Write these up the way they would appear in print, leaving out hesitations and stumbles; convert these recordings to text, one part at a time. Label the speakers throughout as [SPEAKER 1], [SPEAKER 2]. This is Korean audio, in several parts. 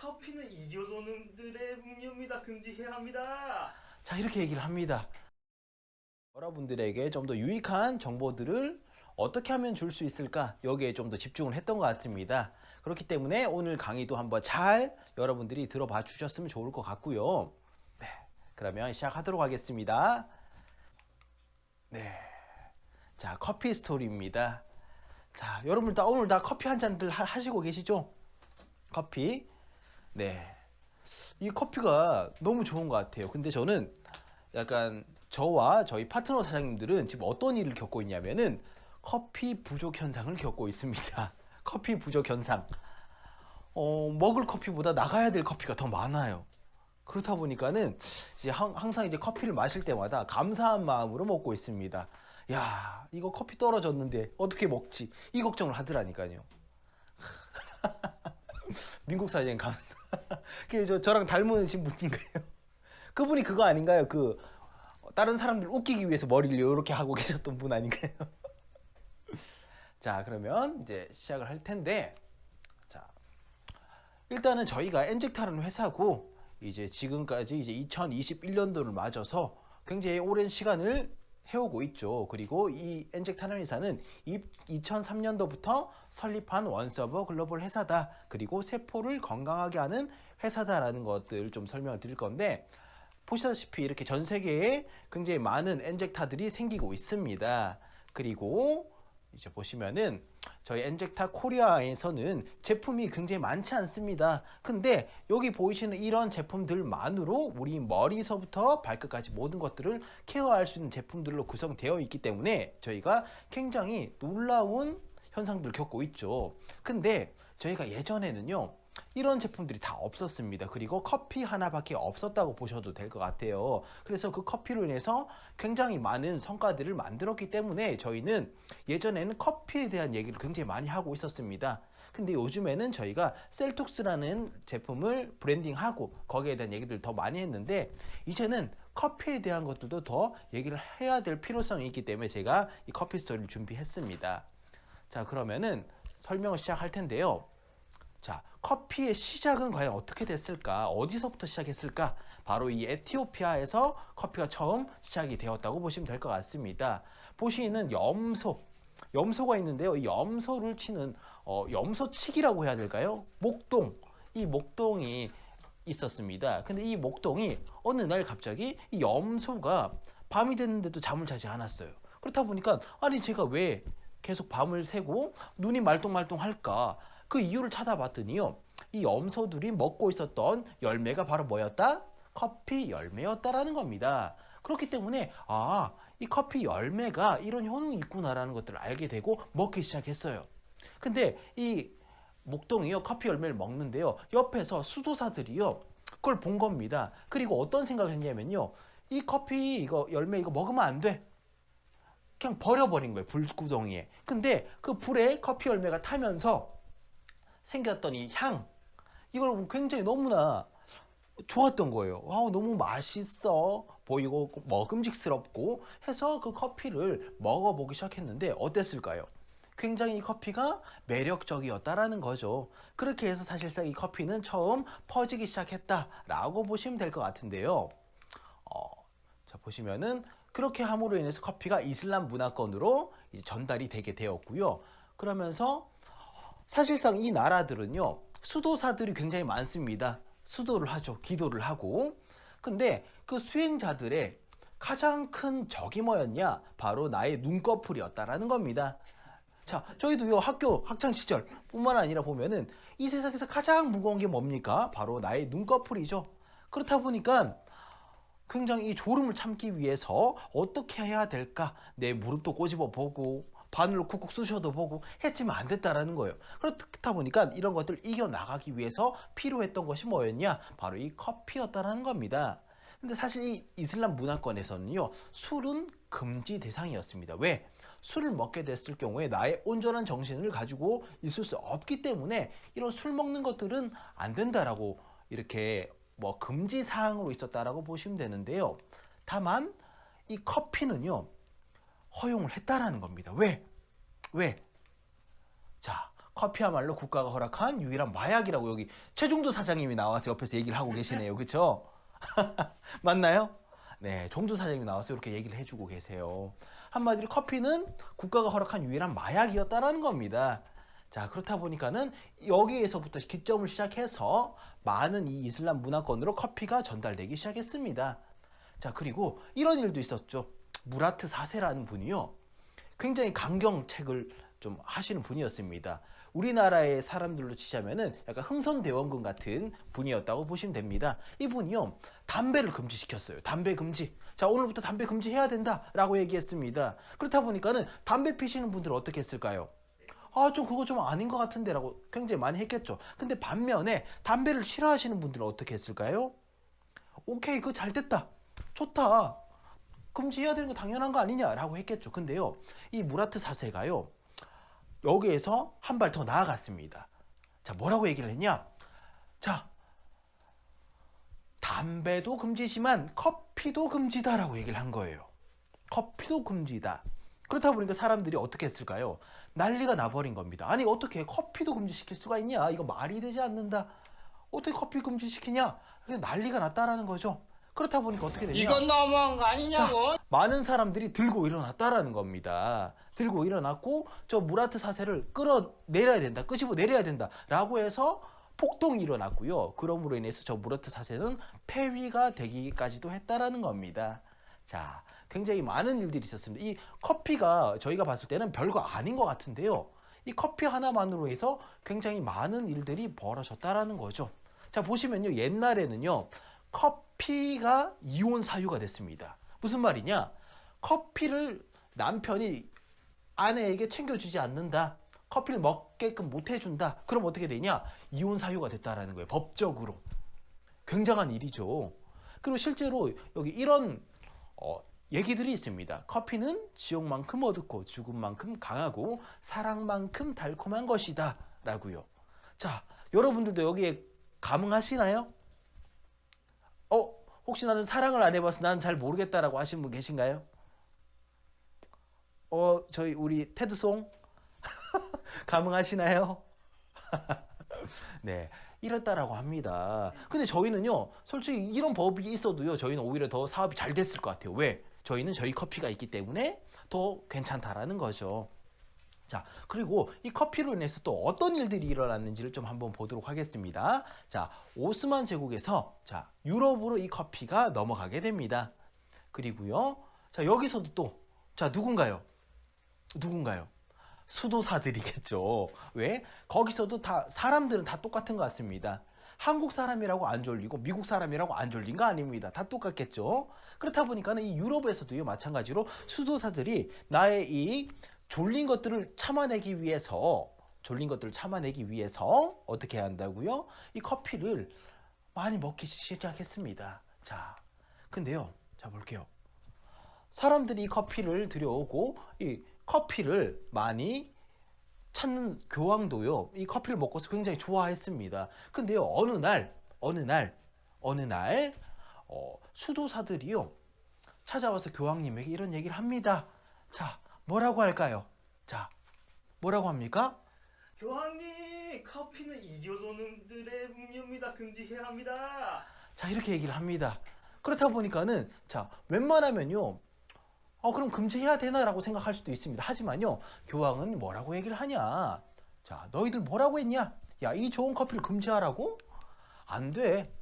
[SPEAKER 1] 커피는 이교도놈들의 음료입니다. 금지해야 합니다.
[SPEAKER 2] 자, 이렇게 얘기를 합니다. 여러분들에게 좀 더 유익한 정보들을 어떻게 하면 줄 수 있을까? 여기에 좀 더 집중을 했던 것 같습니다. 그렇기 때문에 오늘 강의도 한번 잘 여러분들이 들어봐 주셨으면 좋을 것 같고요. 네, 그러면 시작하도록 하겠습니다. 네, 자, 커피 스토리입니다. 자, 여러분 오늘 다 커피 한 잔들 하시고 계시죠? 커피. 네, 이 커피가 너무 좋은 것 같아요. 근데 저는 약간 저와 저희 파트너 사장님들은 지금 어떤 일을 겪고 있냐면은 커피 부족 현상을 겪고 있습니다. 커피 부족 현상. 먹을 커피보다 나가야 될 커피가 더 많아요. 그렇다 보니까는 이제 항상 이제 커피를 마실 때마다 감사한 마음으로 먹고 있습니다. 야, 이거 커피 떨어졌는데 어떻게 먹지? 이 걱정을 하더라니까요. 민국 사장님 감사합니다. 저랑 닮으신 분인가요? 그분이 그거 아닌가요? 다른 사람들 웃기기 위해서 머리를 이렇게 하고 계셨던 분 아닌가요? 자, 그러면 이제 시작을 할 텐데, 자, 일단은 저희가 엔젝타라는 회사고, 이제 지금까지 이제 2021년도를 맞아서 굉장히 오랜 시간을 해오고 있죠. 그리고 이 엔젝타라는 회사는 2003년도부터 설립한 원서버 글로벌 회사다. 그리고 세포를 건강하게 하는 회사다라는 것들 좀 설명을 드릴 건데, 보시다시피 이렇게 전 세계에 굉장히 많은 엔젝타들이 생기고 있습니다. 그리고 이제 보시면은 저희 엔젝타 코리아에서는 제품이 굉장히 많지 않습니다. 근데 여기 보이시는 이런 제품들만으로 우리 머리서부터 발끝까지 모든 것들을 케어할 수 있는 제품들로 구성되어 있기 때문에 저희가 굉장히 놀라운 현상들을 겪고 있죠. 근데 저희가 예전에는요, 이런 제품들이 다 없었습니다. 그리고 커피 하나밖에 없었다고 보셔도 될 것 같아요. 그래서 그 커피로 인해서 굉장히 많은 성과들을 만들었기 때문에 저희는 예전에는 커피에 대한 얘기를 굉장히 많이 하고 있었습니다. 근데 요즘에는 저희가 셀톡스라는 제품을 브랜딩하고 거기에 대한 얘기들을 더 많이 했는데, 이제는 커피에 대한 것들도 더 얘기를 해야 될 필요성이 있기 때문에 제가 이 커피 스토리를 준비했습니다. 자, 그러면은 설명을 시작할 텐데요. 자, 커피의 시작은 과연 어떻게 됐을까? 어디서부터 시작했을까? 바로 이 에티오피아에서 커피가 처음 시작이 되었다고 보시면 될 것 같습니다. 보시는 염소가 있는데요. 이 염소를 치는 염소치기라고 해야 될까요? 목동, 이 목동이 있었습니다. 근데 이 목동이 어느 날 갑자기 이 염소가 밤이 됐는데도 잠을 자지 않았어요. 그렇다 보니까 아니 제가 왜 계속 밤을 새고 눈이 말똥말똥 할까? 그 이유를 찾아봤더니요, 이 염소들이 먹고 있었던 열매가 바로 뭐였다? 커피 열매였다라는 겁니다. 그렇기 때문에 이 커피 열매가 이런 효능이 있구나라는 것들을 알게 되고 먹기 시작했어요. 근데 이 목동이요, 커피 열매를 먹는데요, 옆에서 수도사들이요, 그걸 본 겁니다. 그리고 어떤 생각을 했냐면요, 이 커피 이거 열매 이거 먹으면 안 돼. 그냥 버려버린 거예요, 불구덩이에. 근데 그 불에 커피 열매가 타면서 생겼던 이 향, 이걸 굉장히 너무나 좋았던 거예요. 너무 맛있어 보이고 먹음직스럽고 해서 그 커피를 먹어보기 시작했는데 어땠을까요? 굉장히 이 커피가 매력적이었다라는 거죠. 그렇게 해서 사실상 이 커피는 처음 퍼지기 시작했다라고 보시면 될 것 같은데요. 자, 보시면은 그렇게 함으로 인해서 커피가 이슬람 문화권으로 이제 전달이 되게 되었고요. 그러면서 사실상 이 나라들은요, 수도사들이 굉장히 많습니다. 수도를 하죠. 기도를 하고. 근데 그 수행자들의 가장 큰 적이 뭐였냐? 바로 나의 눈꺼풀이었다라는 겁니다. 자, 저희도요, 학교 학창시절 뿐만 아니라 보면은 이 세상에서 가장 무거운 게 뭡니까? 바로 나의 눈꺼풀이죠. 그렇다 보니까 굉장히 이 졸음을 참기 위해서 어떻게 해야 될까? 내 무릎도 꼬집어 보고 바늘로 쿡쿡 쑤셔도 보고 했지만 안 됐다라는 거예요. 그렇다 보니까 이런 것들 이겨나가기 위해서 필요했던 것이 뭐였냐? 바로 이 커피였다라는 겁니다. 근데 사실 이 이슬람 문화권에서는요, 술은 금지 대상이었습니다. 왜? 술을 먹게 됐을 경우에 나의 온전한 정신을 가지고 있을 수 없기 때문에 이런 술 먹는 것들은 안 된다라고 이렇게 금지 사항으로 있었다라고 보시면 되는데요. 다만 이 커피는요, 허용을 했다라는 겁니다. 왜? 자, 커피야말로 국가가 허락한 유일한 마약이라고 여기 최종도 사장님이 나와서 옆에서 얘기를 하고 계시네요. 그렇죠? 맞나요? 네, 종도 사장님이 나와서 이렇게 얘기를 해주고 계세요. 한마디로 커피는 국가가 허락한 유일한 마약이었다라는 겁니다. 자, 그렇다 보니까는 여기에서부터 기점을 시작해서 많은 이 이슬람 문화권으로 커피가 전달되기 시작했습니다. 자, 그리고 이런 일도 있었죠. 무라트 4세라는 분이요, 굉장히 강경책을 좀 하시는 분이었습니다. 우리나라의 사람들로 치자면은 약간 흥선대원군 같은 분이었다고 보시면 됩니다. 이분이요, 담배를 금지시켰어요. 담배 금지. 자, 오늘부터 담배 금지해야 된다라고 얘기했습니다. 그렇다 보니까는 담배 피시는 분들은 어떻게 했을까요? 좀 그거 좀 아닌 것 같은데 라고 굉장히 많이 했겠죠. 근데 반면에 담배를 싫어하시는 분들은 어떻게 했을까요? 오케이, 그거 잘 됐다, 좋다, 금지해야 되는 거 당연한 거 아니냐라고 했겠죠. 근데요, 이 무라트 4세가요 여기에서 한 발 더 나아갔습니다. 자, 뭐라고 얘기를 했냐? 자, 담배도 금지지만 커피도 금지다라고 얘기를 한 거예요. 커피도 금지다. 그렇다 보니까 사람들이 어떻게 했을까요? 난리가 나버린 겁니다. 아니, 어떻게 커피도 금지시킬 수가 있냐? 이거 말이 되지 않는다. 어떻게 커피 금지시키냐? 난리가 났다라는 거죠. 그렇다 보니까 어떻게 되냐?
[SPEAKER 3] 이건 너무한 거 아니냐고.
[SPEAKER 2] 자, 많은 사람들이 들고 일어났다라는 겁니다. 들고 일어났고 저 무라트 4세를 끌어내려야 된다, 끄집어 내려야 된다라고 해서 폭동이 일어났고요. 그럼으로 인해서 저 무라트 4세는 폐위가 되기까지도 했다라는 겁니다. 자, 굉장히 많은 일들이 있었습니다. 이 커피가 저희가 봤을 때는 별거 아닌 것 같은데요, 이 커피 하나만으로 해서 굉장히 많은 일들이 벌어졌다라는 거죠. 자, 보시면요, 옛날에는요 커피가 이혼 사유가 됐습니다. 무슨 말이냐? 커피를 남편이 아내에게 챙겨주지 않는다, 커피를 먹게끔 못 해준다, 그럼 어떻게 되냐? 이혼 사유가 됐다라는 거예요. 법적으로. 굉장한 일이죠. 그리고 실제로 여기 이런 얘기들이 있습니다. 커피는 지옥만큼 어둡고 죽음만큼 강하고 사랑만큼 달콤한 것이다 라고요. 자, 여러분들도 여기에 감흥하시나요? 혹시 나는 사랑을 안 해봐서 난 잘 모르겠다라고 하시는 분 계신가요? 저희 우리 테드송 감흥하시나요? 네, 이렇다라고 합니다. 근데 저희는요, 솔직히 이런 법이 있어도요, 저희는 오히려 더 사업이 잘 됐을 것 같아요. 왜? 저희는 저희 커피가 있기 때문에 더 괜찮다라는 거죠. 자, 그리고 이 커피로 인해서 또 어떤 일들이 일어났는지를 좀 한번 보도록 하겠습니다. 자, 오스만 제국에서 자, 유럽으로 이 커피가 넘어가게 됩니다. 그리고요, 자, 여기서도 또, 자, 누군가요? 수도사들이겠죠. 왜? 거기서도 다 사람들은 다 똑같은 것 같습니다. 한국 사람이라고 안 졸리고 미국 사람이라고 안 졸린 거 아닙니다. 다 똑같겠죠. 그렇다 보니까는 이 유럽에서도요, 마찬가지로 수도사들이 나의 이 졸린 것들을 참아내기 위해서 어떻게 해야 한다고요? 이 커피를 많이 먹기 시작했습니다. 자, 근데요, 자, 볼게요. 사람들이 이 커피를 들여오고 이 커피를 많이 찾는 교황도요, 이 커피를 먹고서 굉장히 좋아했습니다. 근데요, 어느 날 수도사들이요 찾아와서 교황님에게 이런 얘기를 합니다. 자, 뭐라고 할까요? 자, 뭐라고 합니까?
[SPEAKER 1] 교황님, 커피는 이교도놈들의 음료입니다. 금지해야 합니다.
[SPEAKER 2] 자, 이렇게 얘기를 합니다. 그렇다 보니까는 자, 웬만하면요, 그럼 금지해야 되나라고 생각할 수도 있습니다. 하지만요, 교황은 뭐라고 얘기를 하냐? 자, 너희들 뭐라고 했냐? 야, 이 좋은 커피를 금지하라고? 안 돼.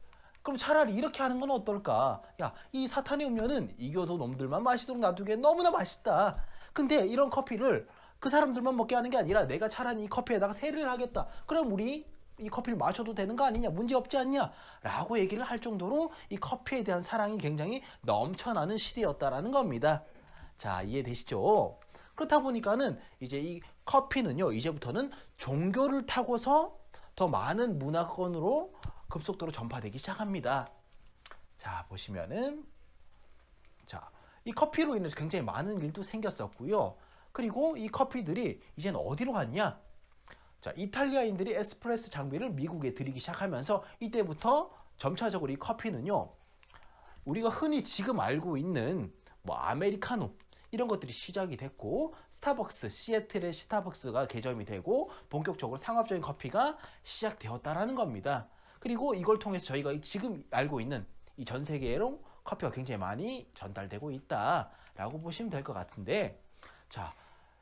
[SPEAKER 2] 그럼 차라리 이렇게 하는 건 어떨까? 야, 이 사탄의 음료는 이교도 놈들만 마시도록 놔두기에 너무나 맛있다. 근데 이런 커피를 그 사람들만 먹게 하는 게 아니라 내가 차라리 이 커피에다가 세일을 하겠다. 그럼 우리 이 커피를 마셔도 되는 거 아니냐? 문제 없지 않냐? 라고 얘기를 할 정도로 이 커피에 대한 사랑이 굉장히 넘쳐나는 시대였다라는 겁니다. 자, 이해되시죠? 그렇다 보니까는 이제 이 커피는요, 이제부터는 종교를 타고서 더 많은 문화권으로 급속도로 전파되기 시작합니다. 자, 보시면은 자, 이 커피로 인해서 굉장히 많은 일도 생겼었고요. 그리고 이 커피들이 이제는 어디로 갔냐? 자, 이탈리아인들이 에스프레소 장비를 미국에 들이기 시작하면서 이때부터 점차적으로 이 커피는요, 우리가 흔히 지금 알고 있는 뭐 아메리카노 이런 것들이 시작이 됐고, 스타벅스, 시애틀의 스타벅스가 개점이 되고 본격적으로 상업적인 커피가 시작되었다라는 겁니다. 그리고 이걸 통해서 저희가 지금 알고 있는 이 전 세계로 커피가 굉장히 많이 전달되고 있다라고 보시면 될 것 같은데, 자,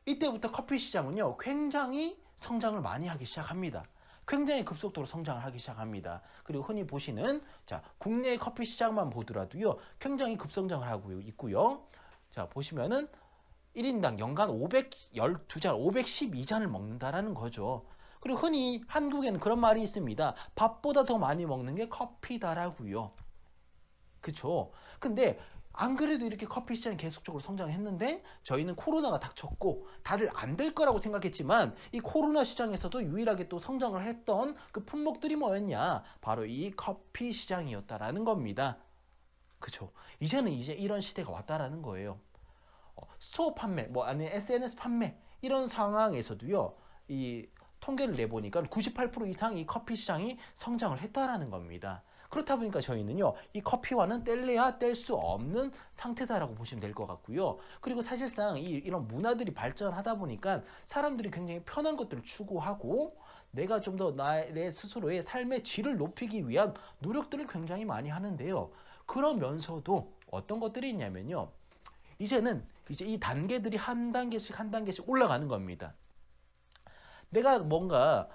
[SPEAKER 2] 이때부터 커피 시장은요 굉장히 성장을 많이 하기 시작합니다. 굉장히 급속도로 성장을 하기 시작합니다. 그리고 흔히 보시는 자, 국내 커피 시장만 보더라도요 굉장히 급성장을 하고 있고요. 자, 보시면은 1인당 연간 512잔, 512잔을 먹는다라는 거죠. 그리고 흔히 한국에는 그런 말이 있습니다. 밥보다 더 많이 먹는 게 커피다라고요. 그쵸? 근데 안 그래도 이렇게 커피 시장이 계속적으로 성장했는데 저희는 코로나가 닥쳤고 다들 안 될 거라고 생각했지만 이 코로나 시장에서도 유일하게 또 성장을 했던 그 품목들이 뭐였냐? 바로 이 커피 시장이었다라는 겁니다. 그쵸? 이제는 이런 시대가 왔다라는 거예요. 스토어 판매, 뭐 아니면 SNS 판매 이런 상황에서도요. 이 통계를 내보니까 98% 이상 이 커피 시장이 성장을 했다라는 겁니다. 그렇다 보니까 저희는요, 이 커피와는 뗄래야 뗄 수 없는 상태다라고 보시면 될 것 같고요. 그리고 사실상 이런 문화들이 발전하다 보니까 사람들이 굉장히 편한 것들을 추구하고 내가 좀 더 내 스스로의 삶의 질을 높이기 위한 노력들을 굉장히 많이 하는데요. 그러면서도 어떤 것들이 있냐면요. 이제는 이 단계들이 한 단계씩 올라가는 겁니다. 내가 뭔가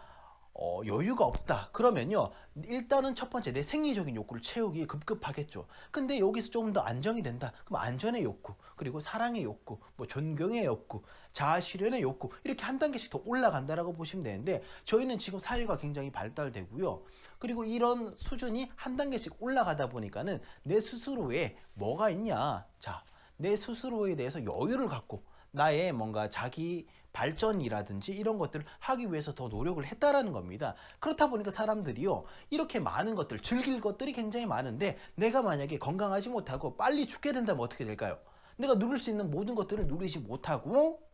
[SPEAKER 2] 여유가 없다 그러면요 일단은 첫 번째 내 생리적인 욕구를 채우기 급급하겠죠. 근데 여기서 조금 더 안정이 된다 그럼 안전의 욕구, 그리고 사랑의 욕구, 뭐 존경의 욕구, 자아실현의 욕구, 이렇게 한 단계씩 더 올라간다라고 보시면 되는데, 저희는 지금 사회가 굉장히 발달되고요, 그리고 이런 수준이 한 단계씩 올라가다 보니까는 내 스스로에 뭐가 있냐, 자, 내 스스로에 대해서 여유를 갖고 나의 뭔가 자기 발전이라든지 이런 것들을 하기 위해서 더 노력을 했다라는 겁니다. 그렇다 보니까 사람들이요 이렇게 많은 것들, 즐길 것들이 굉장히 많은데 내가 만약에 건강하지 못하고 빨리 죽게 된다면 어떻게 될까요? 내가 누릴 수 있는 모든 것들을 누리지 못하고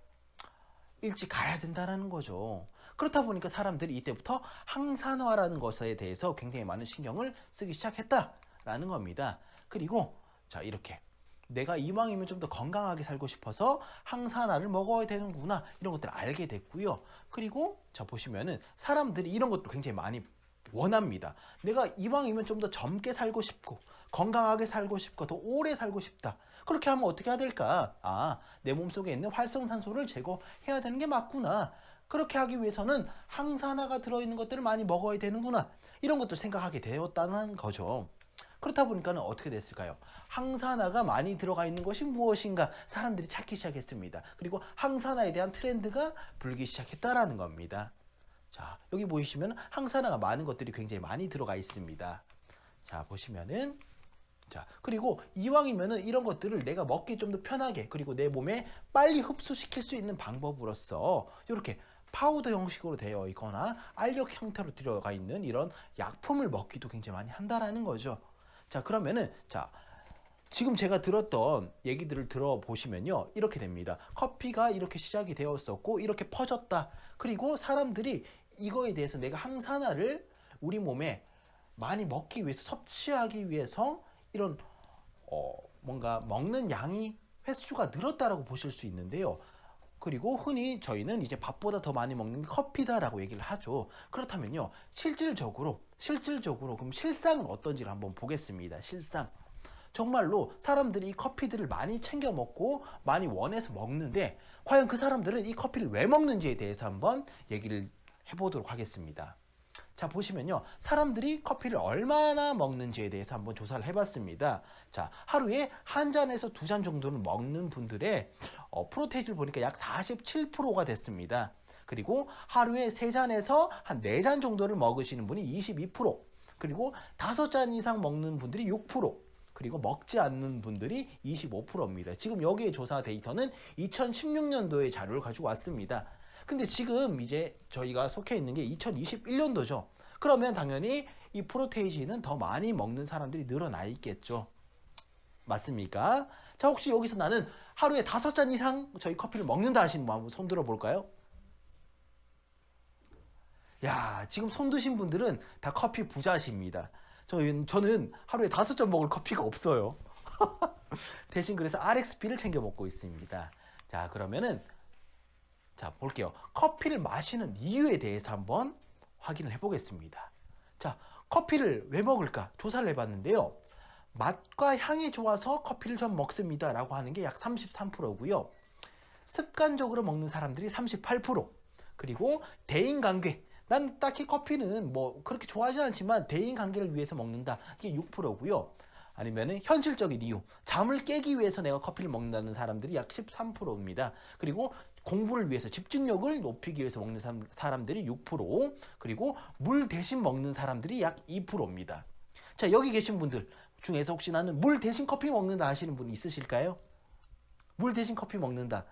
[SPEAKER 2] 일찍 가야 된다는 거죠. 그렇다 보니까 사람들이 이때부터 항산화라는 것에 대해서 굉장히 많은 신경을 쓰기 시작했다라는 겁니다. 그리고 자, 이렇게 내가 이왕이면 좀 더 건강하게 살고 싶어서 항산화를 먹어야 되는구나, 이런 것들을 알게 됐고요. 그리고 자, 보시면은 사람들이 이런 것도 굉장히 많이 원합니다. 내가 이왕이면 좀 더 젊게 살고 싶고 건강하게 살고 싶고 더 오래 살고 싶다. 그렇게 하면 어떻게 해야 될까? 아, 내 몸속에 있는 활성산소를 제거해야 되는 게 맞구나. 그렇게 하기 위해서는 항산화가 들어있는 것들을 많이 먹어야 되는구나. 이런 것도 생각하게 되었다는 거죠. 그렇다 보니까는 어떻게 됐을까요? 항산화가 많이 들어가 있는 것이 무엇인가 사람들이 찾기 시작했습니다. 그리고 항산화에 대한 트렌드가 불기 시작했다라는 겁니다. 자, 여기 보시면 항산화가 많은 것들이 굉장히 많이 들어가 있습니다. 자, 보시면은 자, 그리고 이왕이면은 이런 것들을 내가 먹기 좀 더 편하게, 그리고 내 몸에 빨리 흡수시킬 수 있는 방법으로서 이렇게 파우더 형식으로 되어 있거나 알력 형태로 들어가 있는 이런 약품을 먹기도 굉장히 많이 한다라는 거죠. 자, 그러면은 자, 지금 제가 들었던 얘기들을 들어보시면요 이렇게 됩니다. 커피가 이렇게 시작이 되었었고 이렇게 퍼졌다. 그리고 사람들이 이거에 대해서 내가 항산화를 우리 몸에 많이 먹기 위해서, 섭취하기 위해서 이런 뭔가 먹는 양이 횟수가 늘었다라고 보실 수 있는데요. 그리고 흔히 저희는 이제 밥보다 더 많이 먹는 게 커피다라고 얘기를 하죠. 그렇다면요, 실질적으로 그럼 실상은 어떤지를 한번 보겠습니다. 실상. 정말로 사람들이 이 커피들을 많이 챙겨 먹고 많이 원해서 먹는데 과연 그 사람들은 이 커피를 왜 먹는지에 대해서 한번 얘기를 해보도록 하겠습니다. 자, 보시면요, 사람들이 커피를 얼마나 먹는지에 대해서 한번 조사를 해봤습니다. 자, 하루에 한 잔에서 두 잔 정도는 먹는 분들의 프로테이지를 보니까 약 47%가 됐습니다. 그리고 하루에 3잔에서 한 4잔 정도를 먹으시는 분이 22%, 그리고 5잔 이상 먹는 분들이 6%, 그리고 먹지 않는 분들이 25%입니다. 지금 여기에 조사 데이터는 2016년도의 자료를 가지고 왔습니다. 근데 지금 이제 저희가 속해 있는 게 2021년도죠. 그러면 당연히 이 프로테이지는 더 많이 먹는 사람들이 늘어나 있겠죠. 맞습니까? 자, 혹시 여기서 나는 하루에 5잔 이상 저희 커피를 먹는다 하시는 분 한번 손 들어 볼까요? 야, 지금 손 드신 분들은 다 커피 부자십니다. 저는 하루에 5잔 먹을 커피가 없어요. 대신 그래서 RXP를 챙겨 먹고 있습니다. 자, 그러면은 자, 볼게요. 커피를 마시는 이유에 대해서 한번 확인을 해보겠습니다. 자, 커피를 왜 먹을까? 조사를 해봤는데요. 맛과 향이 좋아서 커피를 좀 먹습니다 라고 하는 게 약 33%고요. 습관적으로 먹는 사람들이 38%, 그리고 대인관계, 난 딱히 커피는 뭐 그렇게 좋아하지 않지만 대인관계를 위해서 먹는다, 이게 6%고요. 아니면은 현실적인 이유, 잠을 깨기 위해서 내가 커피를 먹는다는 사람들이 약 13%입니다. 그리고 공부를 위해서, 집중력을 높이기 위해서 먹는 사람들이 6%, 그리고 물 대신 먹는 사람들이 약 2%입니다. 자, 여기 계신 분들 중에서 혹시 나는 물 대신 커피 먹는다 하시는 분 있으실까요? 물 대신 커피 먹는다.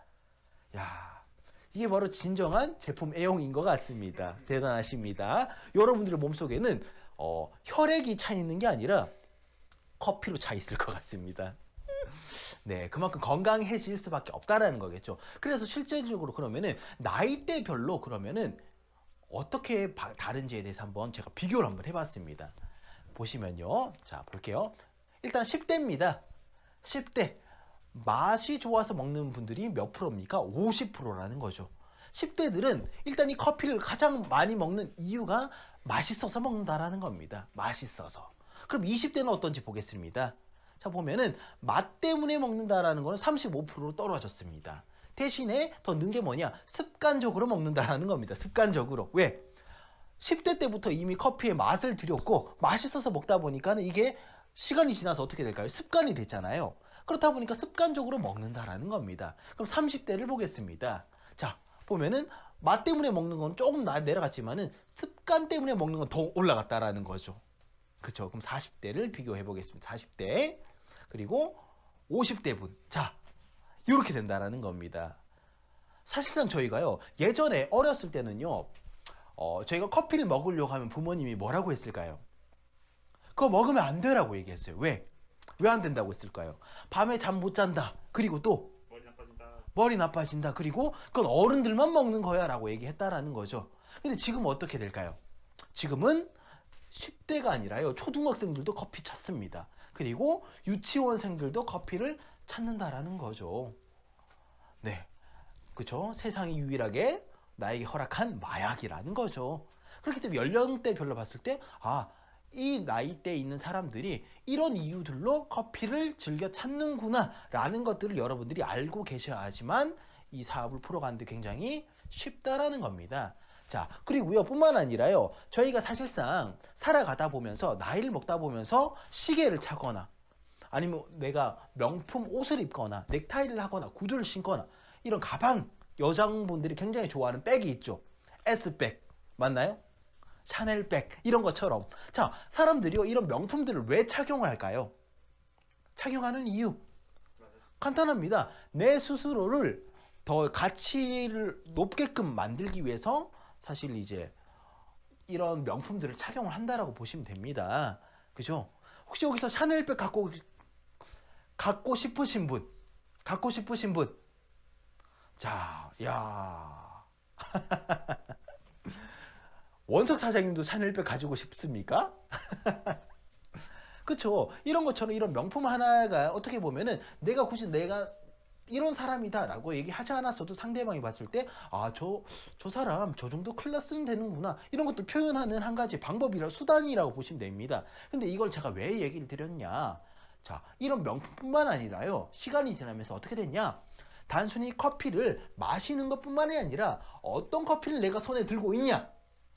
[SPEAKER 2] 야, 이게 바로 진정한 제품 애용인 것 같습니다. 대단하십니다. 여러분들의 몸속에는 혈액이 차 있는 게 아니라 커피로 차 있을 것 같습니다. 네, 그만큼 건강해질 수밖에 없다라는 거겠죠. 그래서 실제적으로 그러면은 나이대별로 그러면은 어떻게 다른지에 대해서 한번 제가 비교를 한번 해봤습니다. 보시면요, 자 볼게요. 일단 10대입니다. 10대 맛이 좋아서 먹는 분들이 몇 프로입니까? 50%라는 거죠. 10대들은 일단 이 커피를 가장 많이 먹는 이유가 맛있어서 먹는다라는 겁니다. 맛있어서. 그럼 20대는 어떤지 보겠습니다. 자, 보면은 맛 때문에 먹는다라는 거는 35%로 떨어졌습니다. 대신에 더 는 게 뭐냐? 습관적으로 먹는다라는 겁니다. 습관적으로. 왜? 10대 때부터 이미 커피의 맛을 들였고 맛있어서 먹다 보니까는 이게 시간이 지나서 어떻게 될까요? 습관이 됐잖아요. 그렇다 보니까 습관적으로 먹는다라는 겁니다. 그럼 30대를 보겠습니다. 자, 보면은 맛 때문에 먹는 건 조금 내려갔지만은 습관 때문에 먹는 건 더 올라갔다라는 거죠. 그렇죠? 그럼 40대를 비교해 보겠습니다. 40대 그리고 50대 분. 자, 이렇게 된다라는 겁니다. 사실상 저희가요, 예전에 어렸을 때는요, 저희가 커피를 먹으려고 하면 부모님이 뭐라고 했을까요? 그거 먹으면 안 되라고 얘기했어요. 왜? 왜 안 된다고 했을까요? 밤에 잠 못 잔다. 그리고 또
[SPEAKER 1] 머리 나빠진다.
[SPEAKER 2] 머리 나빠진다. 그리고 그건 어른들만 먹는 거야 라고 얘기했다라는 거죠. 근데 지금은 어떻게 될까요? 지금은 10대가 아니라요, 초등학생들도 커피 찾습니다. 그리고 유치원생들도 커피를 찾는다라는 거죠. 네, 그렇죠? 세상이 유일하게 나에게 허락한 마약이라는 거죠. 그렇기 때문에 연령대별로 봤을 때, 아, 이 나이대에 있는 사람들이 이런 이유들로 커피를 즐겨 찾는구나 라는 것들을 여러분들이 알고 계셔야지만 이 사업을 풀어가는데 굉장히 쉽다라는 겁니다. 자, 그리고요, 뿐만 아니라요, 저희가 사실상 살아가다 보면서, 나이를 먹다 보면서 시계를 차거나 아니면 내가 명품 옷을 입거나 넥타이를 하거나 구두를 신거나 이런 가방, 여성분들이 굉장히 좋아하는 백이 있죠. S백 맞나요? 샤넬백 이런 것처럼. 자, 사람들이요, 이런 명품들을 왜 착용을 할까요? 착용하는 이유 간단합니다. 내 스스로를 더 가치를 높게끔 만들기 위해서 사실 이제 이런 명품들을 착용을 한다라고 보시면 됩니다. 그죠? 혹시 여기서 샤넬백 갖고 싶으신 분? 자, 야. 원석 사장님도 샤넬백 가지고 싶습니까? 그쵸? 이런 것처럼 이런 명품 하나가 어떻게 보면은 내가 굳이 내가 이런 사람이다 라고 얘기하지 않았어도 상대방이 봤을 때, 아, 저 사람 저 정도 클래스는 되는구나, 이런 것들 표현하는 한 가지 방법이라 수단이라고 보시면 됩니다. 근데 이걸 제가 왜 얘기를 드렸냐? 자, 이런 명품뿐만 아니라요, 시간이 지나면서 어떻게 됐냐? 단순히 커피를 마시는 것뿐만이 아니라 어떤 커피를 내가 손에 들고 있냐,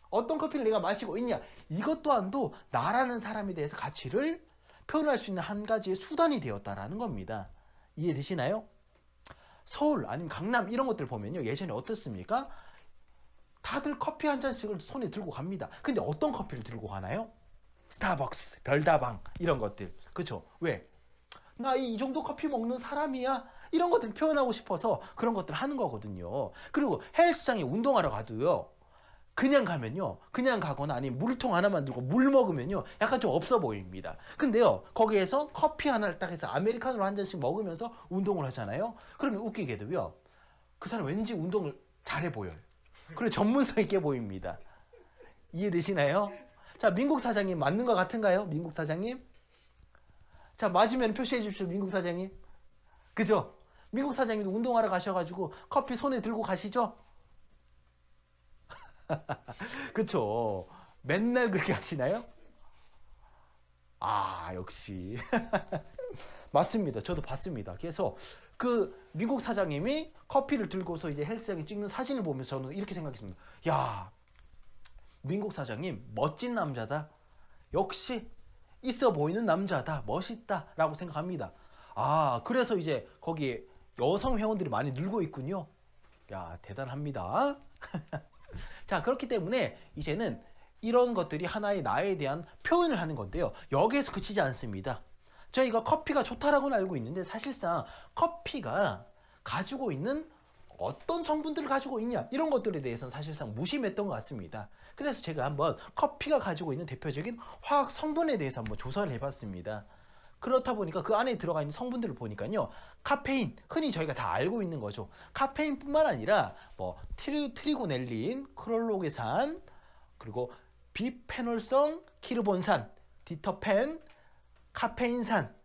[SPEAKER 2] 어떤 커피를 내가 마시고 있냐, 이것 또한도 나라는 사람에 대해서 가치를 표현할 수 있는 한 가지의 수단이 되었다라는 겁니다. 이해되시나요? 서울 아니면 강남 이런 것들 보면요, 예전에 어떻습니까? 다들 커피 한 잔씩을 손에 들고 갑니다. 근데 어떤 커피를 들고 가나요? 스타벅스, 별다방 이런 것들. 그쵸? 왜? 나 이 정도 커피 먹는 사람이야, 이런 것들 표현하고 싶어서 그런 것들 하는 거거든요. 그리고 헬스장에 운동하러 가도요, 그냥 가면요, 그냥 가거나 아니면 물통 하나만 들고 물 먹으면요 약간 좀 없어 보입니다. 근데요, 거기에서 커피 하나를 딱 해서 아메리카노를 한 잔씩 먹으면서 운동을 하잖아요. 그러면 웃기게도요, 그 사람 왠지 운동을 잘해 보여요. 그리고 전문성 있게 보입니다. 이해되시나요? 자, 민국 사장님 맞는 것 같은가요? 민국 사장님? 자, 맞으면 표시해 주십시오, 민국 사장님. 그죠? 미국 사장님도 운동하러 가셔가지고 커피 손에 들고 가시죠? 그쵸? 맨날 그렇게 하시나요? 아, 역시. 맞습니다. 저도 봤습니다. 그래서 그 미국 사장님이 커피를 들고서 이제 헬스장에 찍는 사진을 보면서 저는 이렇게 생각했습니다. 야, 미국 사장님 멋진 남자다. 역시 있어 보이는 남자다. 멋있다. 라고 생각합니다. 아, 그래서 이제 거기에 여성 회원들이 많이 늘고 있군요. 야, 대단합니다. 자, 그렇기 때문에 이제는 이런 것들이 하나의 나에 대한 표현을 하는 건데요. 여기에서 그치지 않습니다. 저희가 커피가 좋다라고는 알고 있는데 사실상 커피가 가지고 있는 어떤 성분들을 가지고 있냐 이런 것들에 대해서는 사실상 무심했던 것 같습니다. 그래서 제가 한번 커피가 가지고 있는 대표적인 화학 성분에 대해서 한번 조사를 해봤습니다. 그렇다 보니까 그 안에 들어가 있는 성분들을 보니까요. 카페인, 흔히 저희가 다 알고 있는 거죠. 카페인뿐만 아니라 뭐 트리고넬린, 크롤로게산, 그리고 비페놀성 키르본산, 디터펜, 카페인산,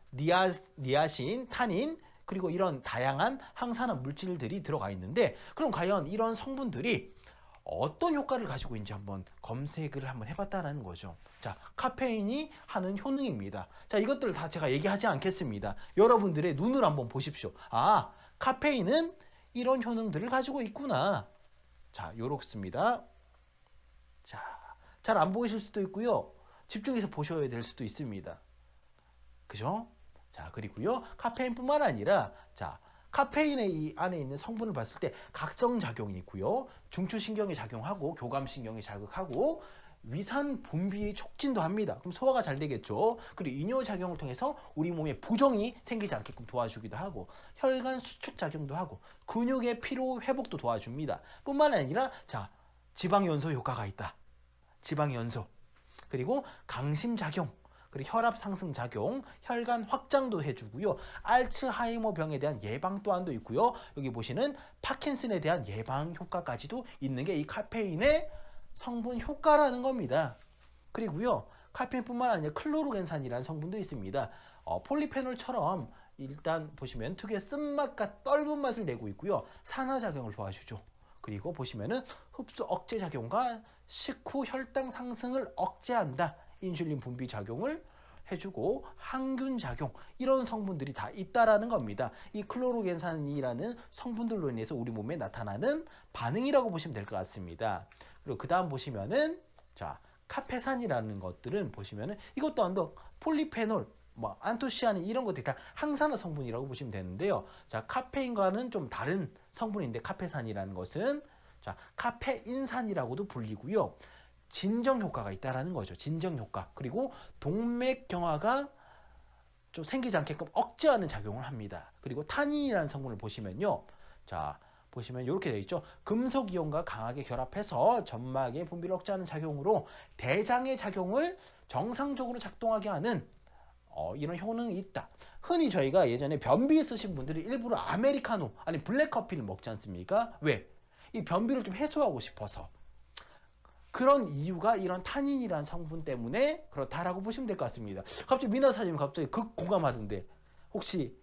[SPEAKER 2] 니아신, 타닌, 그리고 이런 다양한 항산화 물질들이 들어가 있는데 그럼 과연 이런 성분들이 어떤 효과를 가지고 있는지 한번 검색을 한번 해봤다는 거죠. 자, 카페인이 하는 효능입니다. 자, 이것들을 다 제가 얘기하지 않겠습니다. 여러분들의 눈을 한번 보십시오. 아, 카페인은 이런 효능들을 가지고 있구나. 자, 요렇습니다. 자, 잘 안 보이실 수도 있고요. 집중해서 보셔야 될 수도 있습니다. 그죠? 자, 그리고요. 카페인뿐만 아니라 자, 카페인의 이 안에 있는 성분을 봤을 때 각성작용이 있고요. 중추신경에 작용하고 교감신경에 자극하고 위산 분비의 촉진도 합니다. 그럼 소화가 잘 되겠죠. 그리고 이뇨작용을 통해서 우리 몸에 부종이 생기지 않게끔 도와주기도 하고 혈관 수축작용도 하고 근육의 피로 회복도 도와줍니다. 뿐만 아니라 자, 지방연소 효과가 있다. 지방연소. 그리고 강심작용. 그리고 혈압 상승 작용, 혈관 확장도 해주고요. 알츠하이머 병에 대한 예방 또한도 있고요. 여기 보시는 파킨슨에 대한 예방 효과까지도 있는 게 이 카페인의 성분 효과라는 겁니다. 그리고요. 카페인뿐만 아니라 클로로겐산이라는 성분도 있습니다. 폴리페놀처럼 일단 보시면 특유의 쓴맛과 떫은 맛을 내고 있고요. 산화작용을 도와주죠. 그리고 보시면은 흡수 억제 작용과 식후 혈당 상승을 억제한다. 인슐린 분비 작용을 해주고 항균 작용 이런 성분들이 다 있다라는 겁니다. 이 클로로겐산이라는 성분들로 인해서 우리 몸에 나타나는 반응이라고 보시면 될 것 같습니다. 그리고 그 다음 보시면은 자, 카페산이라는 것들은 보시면은 이것 또한도 폴리페놀 뭐 안토시아닌 이런 것들이 다 항산화 성분이라고 보시면 되는데요. 자, 카페인과는 좀 다른 성분인데 카페산이라는 것은 자, 카페인산이라고도 불리고요. 진정 효과가 있다라는 거죠. 진정 효과. 그리고 동맥경화가 좀 생기지 않게끔 억제하는 작용을 합니다. 그리고 타닌이라는 성분을 보시면요. 자, 보시면 이렇게 되어 있죠. 금속 이온과 강하게 결합해서 점막의 분비를 억제하는 작용으로 대장의 작용을 정상적으로 작동하게 하는 이런 효능이 있다. 흔히 저희가 예전에 변비 있으신 분들이 일부러 아메리카노 아니 블랙커피를 먹지 않습니까? 왜? 이 변비를 좀 해소하고 싶어서. 그런 이유가 이런 타닌이라는 성분 때문에 그렇다라고 보시면 될 것 같습니다. 갑자기 미나 사장님 갑자기 극공감하던데 혹시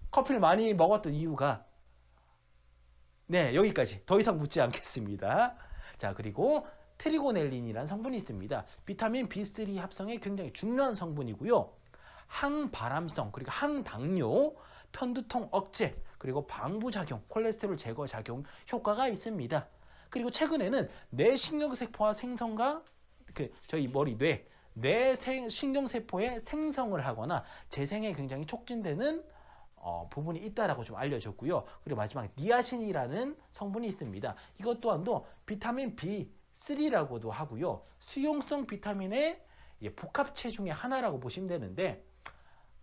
[SPEAKER 2] 커피를 많이 먹었던 이유가 네, 여기까지 더 이상 묻지 않겠습니다. 자, 그리고 트리고넬린이라는 성분이 있습니다. 비타민 B3 합성에 굉장히 중요한 성분이고요. 항발암성 그리고 항당뇨, 편두통 억제 그리고 방부작용, 콜레스테롤 제거 작용 효과가 있습니다. 그리고 최근에는 뇌 신경세포와 생성과 저희 머리 뇌 신경세포의 생성을 하거나 재생에 굉장히 촉진되는 부분이 있다라고 좀 알려졌고요. 그리고 마지막에 니아신이라는 성분이 있습니다. 이것 또한도 비타민 B3라고도 하고요. 수용성 비타민의 복합체 중에 하나라고 보시면 되는데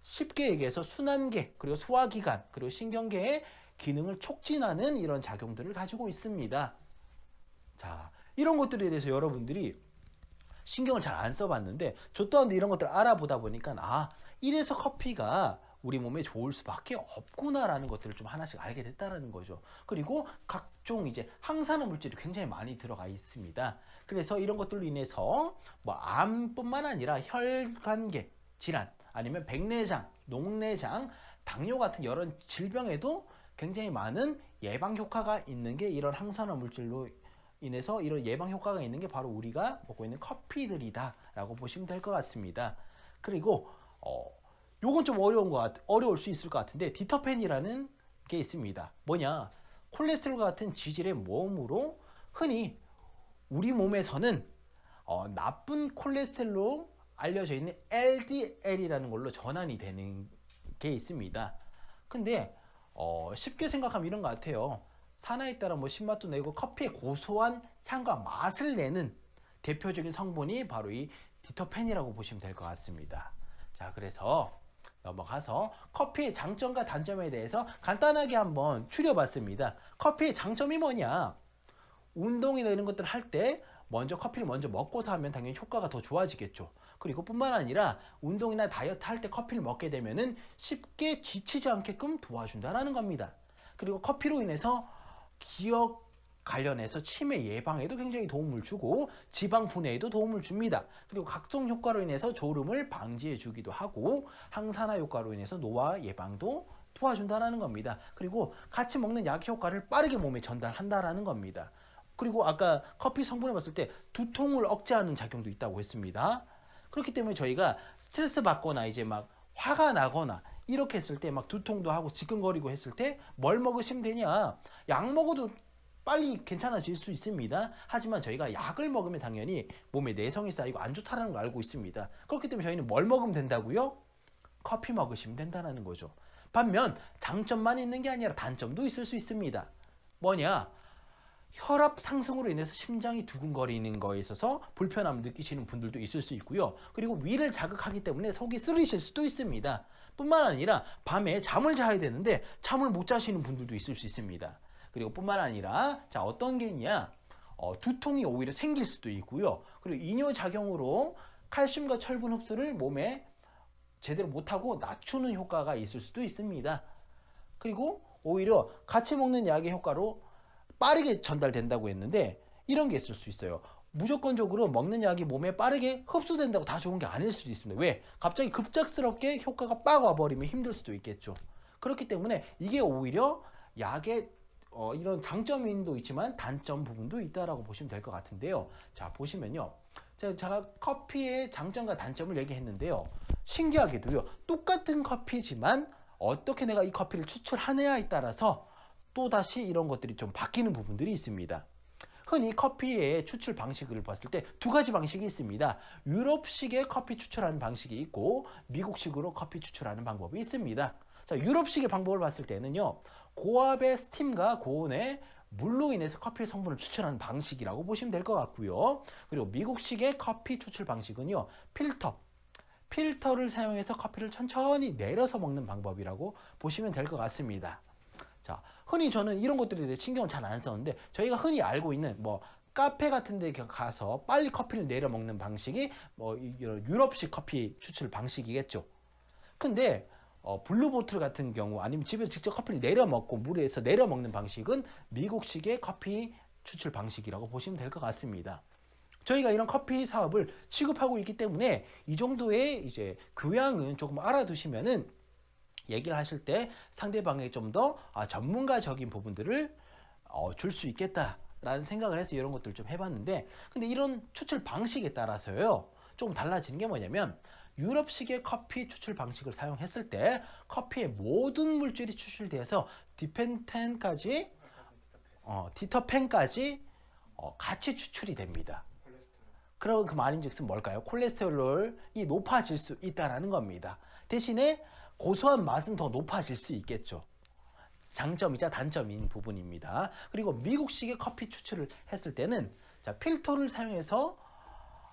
[SPEAKER 2] 쉽게 얘기해서 순환계 그리고 소화기관 그리고 신경계의 기능을 촉진하는 이런 작용들을 가지고 있습니다. 자, 이런 것들에 대해서 여러분들이 신경을 잘 안 써봤는데 저 또한 이런 것들을 알아보다 보니까 아, 이래서 커피가 우리 몸에 좋을 수밖에 없구나라는 것들을 좀 하나씩 알게 됐다라는 거죠. 그리고 각종 이제 항산화 물질이 굉장히 많이 들어가 있습니다. 그래서 이런 것들로 인해서 뭐 암뿐만 아니라 혈관계 질환, 아니면 백내장, 녹내장, 당뇨 같은 여러 질병에도 굉장히 많은 예방 효과가 있는 게 이런 항산화 물질로 인해서 이런 예방 효과가 있는 게 바로 우리가 먹고 있는 커피들이다 라고 보시면 될 것 같습니다. 그리고 요건 좀 어려울 수 있을 것 같은데 디터펜이라는 게 있습니다. 뭐냐, 콜레스테롤 같은 지질의 모험으로 흔히 우리 몸에서는 나쁜 콜레스테롤로 알려져 있는 LDL이라는 걸로 전환이 되는 게 있습니다. 근데 쉽게 생각하면 이런 것 같아요. 산화에 따라 뭐 신맛도 내고 커피의 고소한 향과 맛을 내는 대표적인 성분이 바로 이 디터펜이라고 보시면 될 것 같습니다. 자, 그래서 넘어가서 커피의 장점과 단점에 대해서 간단하게 한번 추려봤습니다. 커피의 장점이 뭐냐? 운동이나 이런 것들을 할 때 먼저 커피를 먼저 먹고서 하면 당연히 효과가 더 좋아지겠죠. 그리고 뿐만 아니라 운동이나 다이어트 할 때 커피를 먹게 되면은 쉽게 지치지 않게끔 도와준다는 겁니다. 그리고 커피로 인해서 기억 관련해서 치매 예방에도 굉장히 도움을 주고 지방 분해에도 도움을 줍니다. 그리고 각종 효과로 인해서 졸음을 방지해 주기도 하고 항산화 효과로 인해서 노화 예방도 도와준다는 겁니다. 그리고 같이 먹는 약 효과를 빠르게 몸에 전달한다는 겁니다. 그리고 아까 커피 성분을 봤을 때 두통을 억제하는 작용도 있다고 했습니다. 그렇기 때문에 저희가 스트레스 받거나 이제 막 화가 나거나 이렇게 했을 때 막 두통도 하고 지끈거리고 했을 때 뭘 먹으시면 되냐? 약 먹어도 빨리 괜찮아질 수 있습니다. 하지만 저희가 약을 먹으면 당연히 몸에 내성이 쌓이고 안 좋다는 걸 알고 있습니다. 그렇기 때문에 저희는 뭘 먹으면 된다고요? 커피 먹으시면 된다는 거죠. 반면 장점만 있는 게 아니라 단점도 있을 수 있습니다. 뭐냐? 혈압 상승으로 인해서 심장이 두근거리는 거에 있어서 불편함을 느끼시는 분들도 있을 수 있고요. 그리고 위를 자극하기 때문에 속이 쓰리실 수도 있습니다. 뿐만 아니라 밤에 잠을 자야 되는데 잠을 못 자시는 분들도 있을 수 있습니다. 그리고 뿐만 아니라 자, 어떤 게 있냐? 두통이 오히려 생길 수도 있고요. 그리고 이뇨작용으로 칼슘과 철분 흡수를 몸에 제대로 못하고 낮추는 효과가 있을 수도 있습니다. 그리고 오히려 같이 먹는 약의 효과로 빠르게 전달된다고 했는데 이런 게 있을 수 있어요. 무조건적으로 먹는 약이 몸에 빠르게 흡수된다고 다 좋은 게 아닐 수도 있습니다. 왜? 갑자기 급작스럽게 효과가 빡 와버리면 힘들 수도 있겠죠. 그렇기 때문에 이게 오히려 약의 이런 장점도 있지만 단점 부분도 있다라고 보시면 될 것 같은데요. 자, 보시면요. 제가 커피의 장점과 단점을 얘기했는데요. 신기하게도요. 똑같은 커피지만 어떻게 내가 이 커피를 추출하느냐에 따라서 또다시 이런 것들이 좀 바뀌는 부분들이 있습니다. 흔히 커피의 추출 방식을 봤을 때 두 가지 방식이 있습니다. 유럽식의 커피 추출하는 방식이 있고 미국식으로 커피 추출하는 방법이 있습니다. 자, 유럽식의 방법을 봤을 때는요. 고압의 스팀과 고온의 물로 인해서 커피의 성분을 추출하는 방식이라고 보시면 될 것 같고요. 그리고 미국식의 커피 추출 방식은요. 필터를 사용해서 커피를 천천히 내려서 먹는 방법이라고 보시면 될 것 같습니다. 자, 흔히 저는 이런 것들에 대해 신경을 잘 안 썼는데 저희가 흔히 알고 있는 뭐 카페 같은 데 가서 빨리 커피를 내려 먹는 방식이 뭐 유럽식 커피 추출 방식이겠죠. 근데 블루보틀 같은 경우 아니면 집에서 직접 커피를 내려 먹고 물에서 내려 먹는 방식은 미국식의 커피 추출 방식이라고 보시면 될 것 같습니다. 저희가 이런 커피 사업을 취급하고 있기 때문에 이 정도의 이제 교양은 조금 알아두시면은 얘기를 하실 때 상대방에게 좀 더 전문가적인 부분들을 줄 수 있겠다라는 생각을 해서 이런 것들을 좀 해봤는데, 근데 이런 추출 방식에 따라서요 조금 달라지는 게 뭐냐면 유럽식의 커피 추출 방식을 사용했을 때 커피의 모든 물질이 추출돼서 디펜텐까지 디터펜까지 같이 추출이 됩니다. 그럼 그 말인즉슨 뭘까요? 콜레스테롤이 높아질 수 있다는 겁니다. 대신에 고소한 맛은 더 높아질 수 있겠죠. 장점이자 단점인 부분입니다. 그리고 미국식의 커피 추출을 했을 때는 자, 필터를 사용해서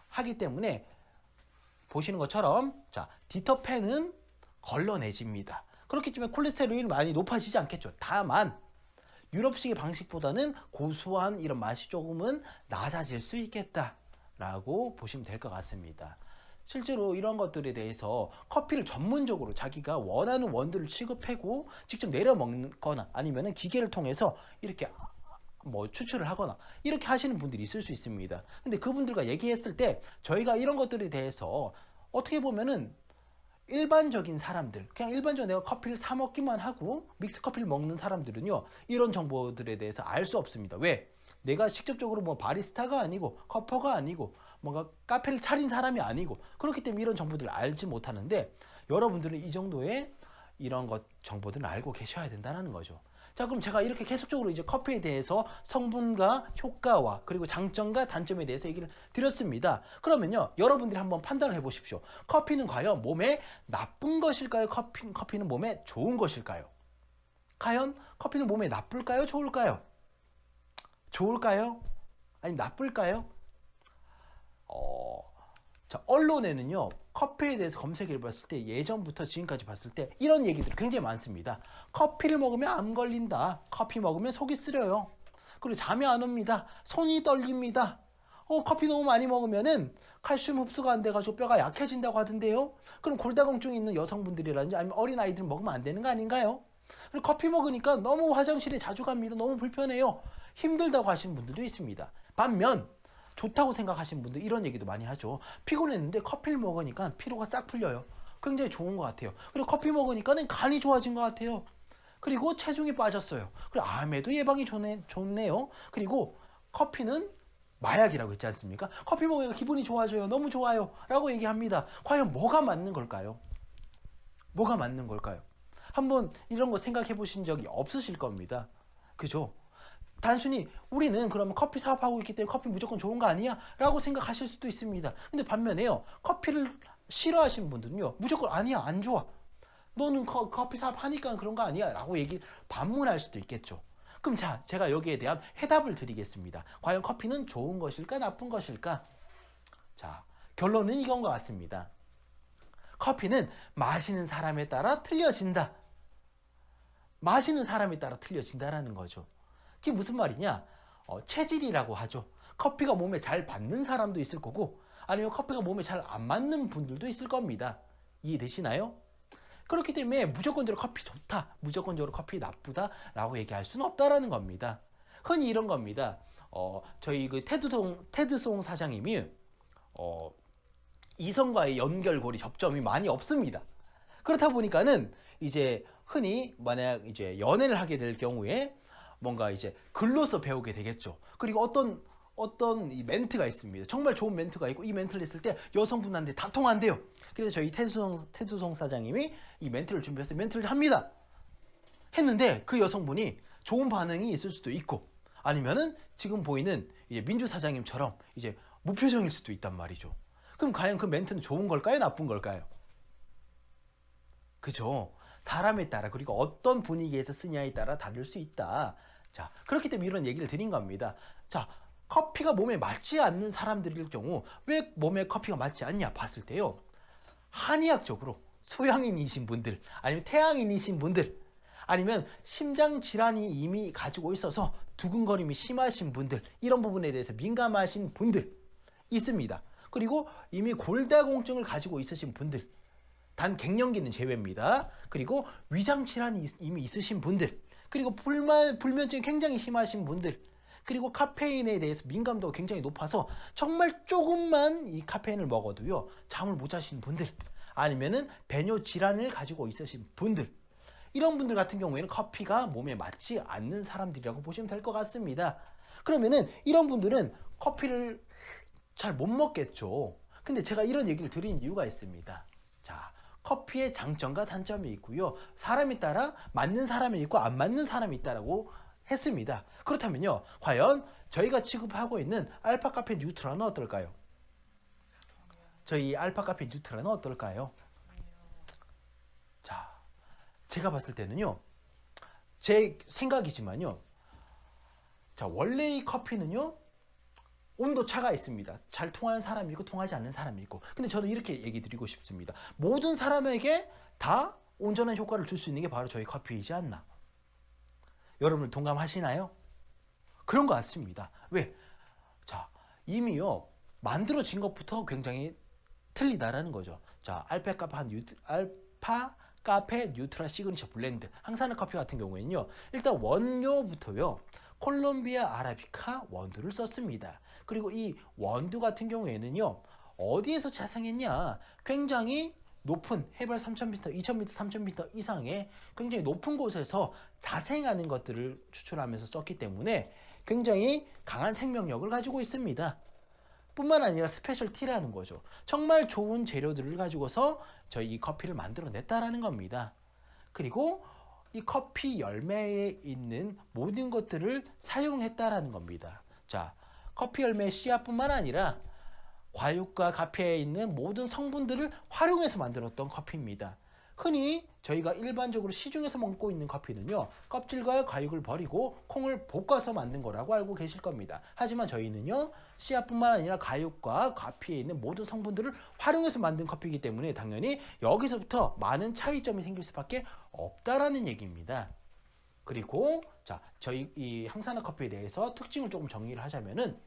[SPEAKER 2] 하기 때문에 보시는 것처럼 자, 디터펜은 걸러내집니다. 그렇기 때문에 콜레스테롤이 많이 높아지지 않겠죠. 다만 유럽식의 방식보다는 고소한 이런 맛이 조금은 낮아질 수 있겠다라고 보시면 될 것 같습니다. 실제로 이런 것들에 대해서 커피를 전문적으로 자기가 원하는 원두를 취급하고 직접 내려 먹거나 아니면은 기계를 통해서 이렇게 뭐 추출을 하거나 이렇게 하시는 분들이 있을 수 있습니다. 근데 그분들과 얘기했을 때 저희가 이런 것들에 대해서 어떻게 보면은 일반적인 사람들, 그냥 일반적으로 내가 커피를 사 먹기만 하고 믹스 커피를 먹는 사람들은요, 이런 정보들에 대해서 알 수 없습니다. 왜? 내가 직접적으로 뭐 바리스타가 아니고 커퍼가 아니고 뭔가 카페를 차린 사람이 아니고 그렇기 때문에 이런 정보들을 알지 못하는데, 여러분들은 이 정도의 이런 것 정보들을 알고 계셔야 된다는 거죠. 자, 그럼 제가 이렇게 계속적으로 이제 커피에 대해서 성분과 효과와 그리고 장점과 단점에 대해서 얘기를 드렸습니다. 그러면요, 여러분들이 한번 판단을 해보십시오. 커피는 과연 몸에 나쁜 것일까요? 커피는 몸에 좋은 것일까요? 과연 커피는 몸에 나쁠까요? 좋을까요? 좋을까요? 아니면 나쁠까요? 자, 언론에는요, 커피에 대해서 검색해 봤을 때 예전부터 지금까지 봤을 때 이런 얘기들이 굉장히 많습니다. 커피를 먹으면 암 걸린다. 커피 먹으면 속이 쓰려요. 그리고 잠이 안 옵니다. 손이 떨립니다. 커피 너무 많이 먹으면은 칼슘 흡수가 안 돼가지고 뼈가 약해진다고 하던데요. 그럼 골다공증이 있는 여성분들이라든지 아니면 어린 아이들 먹으면 안 되는 거 아닌가요? 그리고 커피 먹으니까 너무 화장실에 자주 갑니다. 너무 불편해요. 힘들다고 하시는 분들도 있습니다. 반면 좋다고 생각하시는 분들 이런 얘기도 많이 하죠. 피곤했는데 커피를 먹으니까 피로가 싹 풀려요. 굉장히 좋은 것 같아요. 그리고 커피 먹으니까는 간이 좋아진 것 같아요. 그리고 체중이 빠졌어요. 그리고 암에도 예방이 좋네요. 그리고 커피는 마약이라고 했지 않습니까? 커피 먹으니까 기분이 좋아져요. 너무 좋아요. 라고 얘기합니다. 과연 뭐가 맞는 걸까요? 뭐가 맞는 걸까요? 한번 이런 거 생각해 보신 적이 없으실 겁니다. 그죠? 단순히 우리는 그러면 커피 사업하고 있기 때문에 커피 무조건 좋은 거 아니야? 라고 생각하실 수도 있습니다. 근데 반면에요, 커피를 싫어하시는 분들은요, 무조건 아니야, 안 좋아. 너는 커피 사업하니까 그런 거 아니야? 라고 반문할 수도 있겠죠. 그럼 자, 제가 여기에 대한 해답을 드리겠습니다. 과연 커피는 좋은 것일까, 나쁜 것일까? 자, 결론은 이건 것 같습니다. 커피는 마시는 사람에 따라 틀려진다. 마시는 사람에 따라 틀려진다라는 거죠. 그게 무슨 말이냐? 체질이라고 하죠. 커피가 몸에 잘 맞는 사람도 있을 거고 아니면 커피가 몸에 잘 안 맞는 분들도 있을 겁니다. 이해되시나요? 그렇기 때문에 무조건적으로 커피 좋다, 무조건적으로 커피 나쁘다 라고 얘기할 수는 없다라는 겁니다. 흔히 이런 겁니다. 저희 그 테드송 사장님이 이성과의 연결고리 접점이 많이 없습니다. 그렇다 보니까는 이제 흔히 만약 이제 연애를 하게 될 경우에 뭔가 이제 글로서 배우게 되겠죠. 그리고 어떤 이 멘트가 있습니다. 정말 좋은 멘트가 있고 이 멘트를 했을 때 여성분한테 다 통한대요. 그래서 저희 테드송 사장님이 이 멘트를 준비해서 멘트를 합니다. 했는데 그 여성분이 좋은 반응이 있을 수도 있고 아니면은 지금 보이는 이제 민주 사장님처럼 이제 무표정일 수도 있단 말이죠. 그럼 과연 그 멘트는 좋은 걸까요? 나쁜 걸까요? 그죠? 사람에 따라 그리고 어떤 분위기에서 쓰냐에 따라 다를 수 있다. 자, 그렇기 때문에 이런 얘기를 드린 겁니다. 자, 커피가 몸에 맞지 않는 사람들일 경우 왜 몸에 커피가 맞지 않냐 봤을 때요. 한의학적으로 소양인이신 분들 아니면 태양인이신 분들 아니면 심장 질환이 이미 가지고 있어서 두근거림이 심하신 분들 이런 부분에 대해서 민감하신 분들 있습니다. 그리고 이미 골다공증을 가지고 있으신 분들 단 갱년기는 제외입니다. 그리고 위장 질환이 이미 있으신 분들 그리고 불면증이 굉장히 심하신 분들 그리고 카페인에 대해서 민감도가 굉장히 높아서 정말 조금만 이 카페인을 먹어도요 잠을 못 자시는 분들 아니면은 배뇨 질환을 가지고 있으신 분들 이런 분들 같은 경우에는 커피가 몸에 맞지 않는 사람들이라고 보시면 될 것 같습니다. 그러면은 이런 분들은 커피를 잘 못 먹겠죠. 근데 제가 이런 얘기를 드린 이유가 있습니다. 자, 커피의 장점과 단점이 있고요. 사람에 따라 맞는 사람이 있고 안 맞는 사람이 있다라고 했습니다. 그렇다면요, 과연 저희가 취급하고 있는 알파카페 뉴트라는 어떨까요? 저희 알파카페 뉴트라는 어떨까요? 자, 제가 봤을 때는요, 제 생각이지만요, 자, 원래 이 커피는요, 온도 차가 있습니다. 잘 통하는 사람이 있고 통하지 않는 사람이 있고. 근데 저는 이렇게 얘기 드리고 싶습니다. 모든 사람에게 다 온전한 효과를 줄 수 있는 게 바로 저희 커피이지 않나. 여러분 동감하시나요? 그런 것 같습니다. 왜? 자, 이미요 만들어진 것부터 굉장히 틀리다라는 거죠. 자, 알파카페 뉴트라 시그니처 블렌드 항산화 커피 같은 경우에는요, 일단 원료부터요 콜롬비아 아라비카 원두를 썼습니다. 그리고 이 원두 같은 경우에는요 어디에서 자생했냐, 굉장히 높은 해발 3,000m, 2,000m, 3,000m 이상의 굉장히 높은 곳에서 자생하는 것들을 추출하면서 썼기 때문에 굉장히 강한 생명력을 가지고 있습니다. 뿐만 아니라 스페셜티라는 거죠. 정말 좋은 재료들을 가지고서 저희 이 커피를 만들어냈다라는 겁니다. 그리고 이 커피 열매에 있는 모든 것들을 사용했다라는 겁니다. 자, 커피 열매의 씨앗뿐만 아니라 과육과 카페에 있는 모든 성분들을 활용해서 만들었던 커피입니다. 흔히 저희가 일반적으로 시중에서 먹고 있는 커피는요, 껍질과 과육을 버리고 콩을 볶아서 만든 거라고 알고 계실 겁니다. 하지만 저희는요, 씨앗뿐만 아니라 과육과 카피에 있는 모든 성분들을 활용해서 만든 커피이기 때문에 당연히 여기서부터 많은 차이점이 생길 수밖에 없다라는 얘기입니다. 그리고 자, 저희 이 항산화 커피에 대해서 특징을 조금 정리를 하자면은,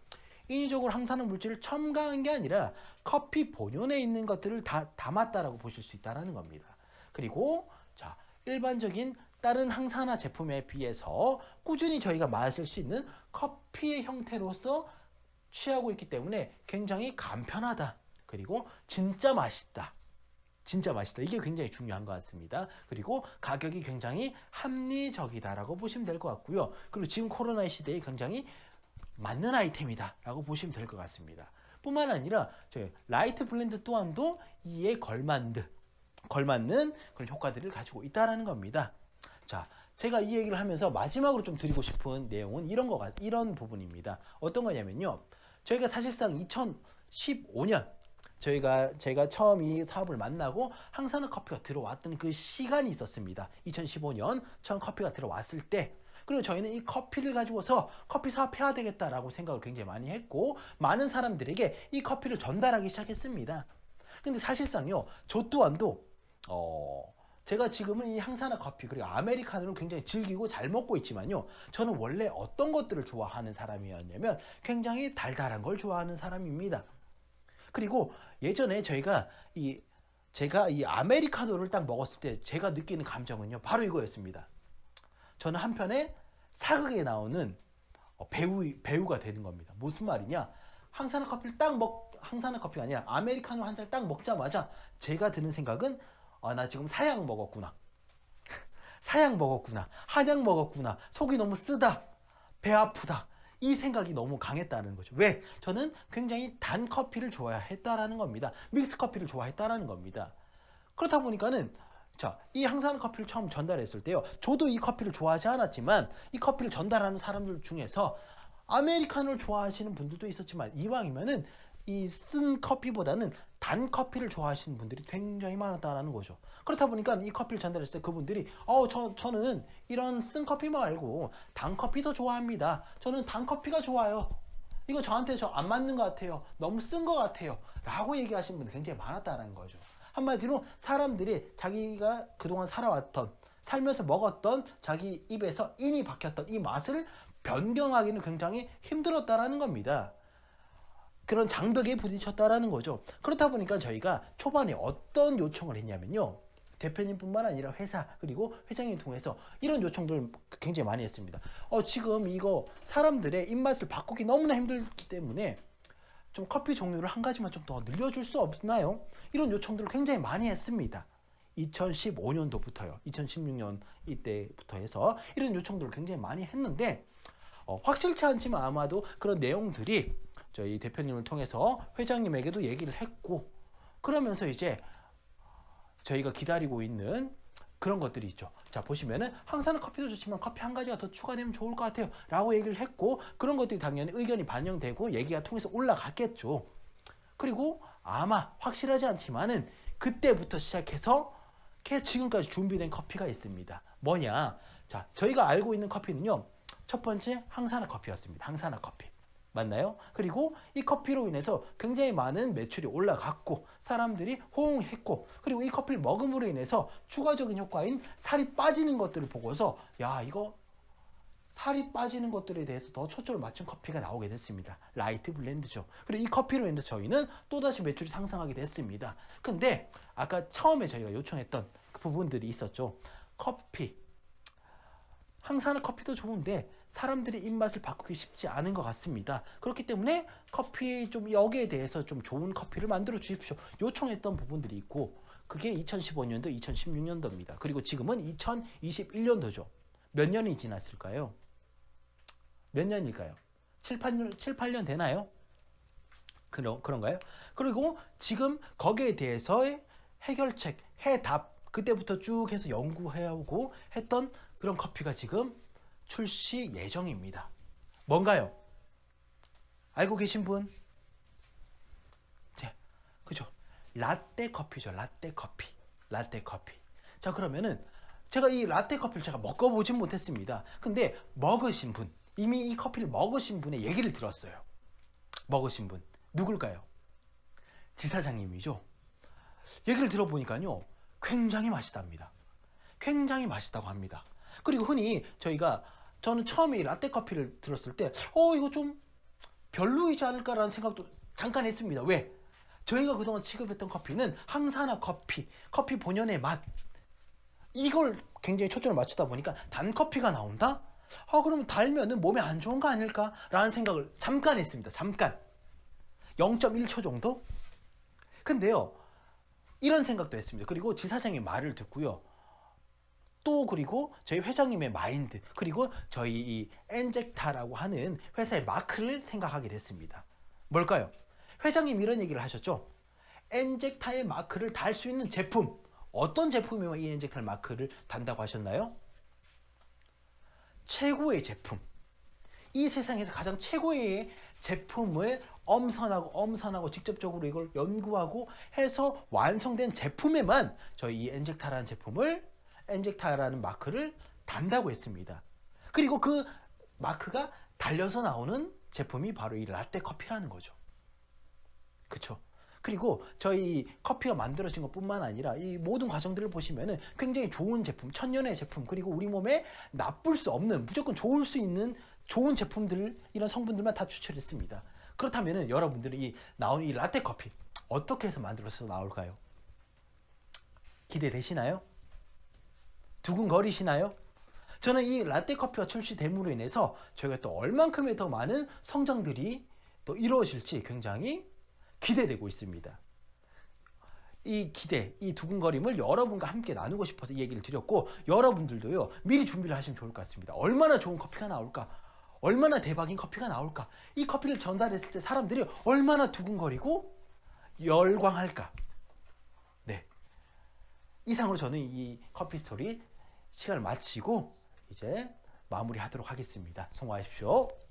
[SPEAKER 2] 인위적으로 항산화 물질을 첨가한 게 아니라 커피 본연에 있는 것들을 다 담았다라고 보실 수 있다는 겁니다. 그리고 자, 일반적인 다른 항산화 제품에 비해서 꾸준히 저희가 마실 수 있는 커피의 형태로서 취하고 있기 때문에 굉장히 간편하다. 그리고 진짜 맛있다. 진짜 맛있다. 이게 굉장히 중요한 것 같습니다. 그리고 가격이 굉장히 합리적이다라고 보시면 될 것 같고요. 그리고 지금 코로나 시대에 굉장히 맞는 아이템이다 라고 보시면 될 것 같습니다. 뿐만 아니라 저희 라이트 블렌드 또한도 이에 걸맞는 그런 효과들을 가지고 있다는 겁니다. 자, 제가 이 얘기를 하면서 마지막으로 좀 드리고 싶은 내용은 이런 부분입니다. 어떤 거냐면요, 저희가 사실상 2015년 제가 처음 이 사업을 만나고 항산화 커피가 들어왔던 그 시간이 있었습니다. 2015년 처음 커피가 들어왔을 때, 그리고 저희는 이 커피를 가지고서 커피 사업해야 되겠다라고 생각을 굉장히 많이 했고, 많은 사람들에게 이 커피를 전달하기 시작했습니다. 근데 사실상요, 저 또한도 제가 지금은 이 항산화 커피 그리고 아메리카노를 굉장히 즐기고 잘 먹고 있지만요, 저는 원래 어떤 것들을 좋아하는 사람이었냐면 굉장히 달달한 걸 좋아하는 사람입니다. 그리고 예전에 제가 이 아메리카노를 딱 먹었을 때 제가 느끼는 감정은요, 바로 이거였습니다. 저는 한편에 사극에 나오는 배우가 되는 겁니다. 무슨 말이냐? 항산화 커피가 아니라 아메리카노 한 잔 딱 먹자마자 제가 드는 생각은, 나 지금 사약 먹었구나. 사약 먹었구나. 한약 먹었구나. 속이 너무 쓰다. 배 아프다. 이 생각이 너무 강했다는 거죠. 왜? 저는 굉장히 단 커피를 좋아했다라는 겁니다. 믹스 커피를 좋아했다라는 겁니다. 그렇다 보니까는 자, 이 항산화 커피를 처음 전달했을 때요, 저도 이 커피를 좋아하지 않았지만 이 커피를 전달하는 사람들 중에서 아메리카노를 좋아하시는 분들도 있었지만, 이왕이면은 이 쓴 커피보다는 단 커피를 좋아하시는 분들이 굉장히 많았다라는 거죠. 그렇다 보니까 이 커피를 전달했을 때 그분들이 저는 이런 쓴 커피 말고 단 커피도 좋아합니다. 저는 단 커피가 좋아요. 이거 저한테 안 맞는 것 같아요. 너무 쓴 것 같아요. 라고 얘기하시는 분들이 굉장히 많았다는 거죠. 한마디로 사람들이 자기가 그동안 살면서 먹었던 자기 입에서 인이 박혔던 이 맛을 변경하기는 굉장히 힘들었다라는 겁니다. 그런 장벽에 부딪혔다라는 거죠. 그렇다 보니까 저희가 초반에 어떤 요청을 했냐면요, 대표님뿐만 아니라 회사 그리고 회장님 통해서 이런 요청들을 굉장히 많이 했습니다. 지금 이거 사람들의 입맛을 바꾸기 너무나 힘들기 때문에 좀 커피 종류를 한 가지만 좀 더 늘려줄 수 없나요? 이런 요청들을 굉장히 많이 했습니다. 2015년도부터요. 2016년 이때부터 해서 이런 요청들을 굉장히 많이 했는데, 확실치 않지만 아마도 그런 내용들이 저희 대표님을 통해서 회장님에게도 얘기를 했고, 그러면서 이제 저희가 기다리고 있는 그런 것들이 있죠. 자, 보시면은 항산화 커피도 좋지만 커피 한 가지가 더 추가되면 좋을 것 같아요 라고 얘기를 했고, 그런 것들이 당연히 의견이 반영되고 얘기가 통해서 올라갔겠죠. 그리고 아마 확실하지 않지만은 그때부터 시작해서 지금까지 준비된 커피가 있습니다. 뭐냐? 자, 저희가 알고 있는 커피는요, 첫 번째 항산화 커피였습니다. 항산화 커피 맞나요? 그리고 이 커피로 인해서 굉장히 많은 매출이 올라갔고 사람들이 호응했고, 그리고 이 커피를 먹음으로 인해서 추가적인 효과인 살이 빠지는 것들을 보고서, 야, 이거 살이 빠지는 것들에 대해서 더 초점을 맞춘 커피가 나오게 됐습니다. 라이트 블렌드죠. 그리고 이 커피로 인해서 저희는 또다시 매출이 상승하게 됐습니다. 근데 아까 처음에 저희가 요청했던 그 부분들이 있었죠. 항산화 커피도 좋은데 사람들의 입맛을 바꾸기 쉽지 않은 것 같습니다. 그렇기 때문에 커피 좀 여기에 대해서 좀 좋은 커피를 만들어 주십시오. 요청했던 부분들이 있고 그게 2015년도, 2016년도입니다. 그리고 지금은 2021년도죠. 몇 년이 지났을까요? 몇 년일까요? 7, 8년 되나요? 그런가요? 그리고 지금 거기에 대해서의 해결책, 해답 그때부터 쭉 해서 연구해오고 했던 그런 커피가 지금 출시 예정입니다. 뭔가요? 알고 계신 분? 자, 그죠? 라떼 커피죠. 라떼 커피. 라떼 커피. 자, 그러면은 제가 이 라떼 커피를 제가 먹어보진 못했습니다. 근데 먹으신 분, 이미 이 커피를 먹으신 분의 얘기를 들었어요. 먹으신 분. 누굴까요? 지사장님이죠. 얘기를 들어보니까요. 굉장히 맛있답니다. 굉장히 맛있다고 합니다. 그리고 흔히 저는 처음에 라떼 커피를 들었을 때 이거 좀 별로이지 않을까라는 생각도 잠깐 했습니다. 왜? 저희가 그동안 취급했던 커피는 항산화 커피, 커피 본연의 맛 이걸 굉장히 초점을 맞추다 보니까 단 커피가 나온다? 그러면 달면은 몸에 안 좋은 거 아닐까라는 생각을 잠깐 했습니다. 잠깐. 0.1초 정도? 근데요. 이런 생각도 했습니다. 그리고 지사장의 말을 듣고요. 또 그리고 저희 회장님의 마인드 그리고 저희 이 엔젝타라고 하는 회사의 마크를 생각하게 됐습니다. 뭘까요? 회장님 이런 얘기를 하셨죠. 엔젝타의 마크를 달 수 있는 제품 어떤 제품이면 이 엔젝타 마크를 단다고 하셨나요? 최고의 제품 이 세상에서 가장 최고의 제품을 엄선하고 직접적으로 이걸 연구하고 해서 완성된 제품에만 저희 이 엔젝타라는 제품을 엔젝타라는 마크를 단다고 했습니다. 그리고 그 마크가 달려서 나오는 제품이 바로 이 라떼 커피라는 거죠. 그렇죠? 그리고 저희 커피가 만들어진 것뿐만 아니라 이 모든 과정들을 보시면은 굉장히 좋은 제품, 천년의 제품, 그리고 우리 몸에 나쁠 수 없는 무조건 좋을 수 있는 좋은 제품들 이런 성분들만 다 추출했습니다. 그렇다면은 여러분들이 나오는 이 라떼 커피 어떻게 해서 만들어서 나올까요? 기대되시나요? 두근거리시나요? 저는 이 라떼 커피가 출시됨으로 인해서 저희가 또 얼만큼의 더 많은 성장들이 또 이루어질지 굉장히 기대되고 있습니다. 이 기대, 이 두근거림을 여러분과 함께 나누고 싶어서 이 얘기를 드렸고 여러분들도요 미리 준비를 하시면 좋을 것 같습니다. 얼마나 좋은 커피가 나올까? 얼마나 대박인 커피가 나올까? 이 커피를 전달했을 때 사람들이 얼마나 두근거리고 열광할까? 네. 이상으로 저는 이 커피 스토리 시간을 마치고 이제 마무리하도록 하겠습니다. 성공하십시오.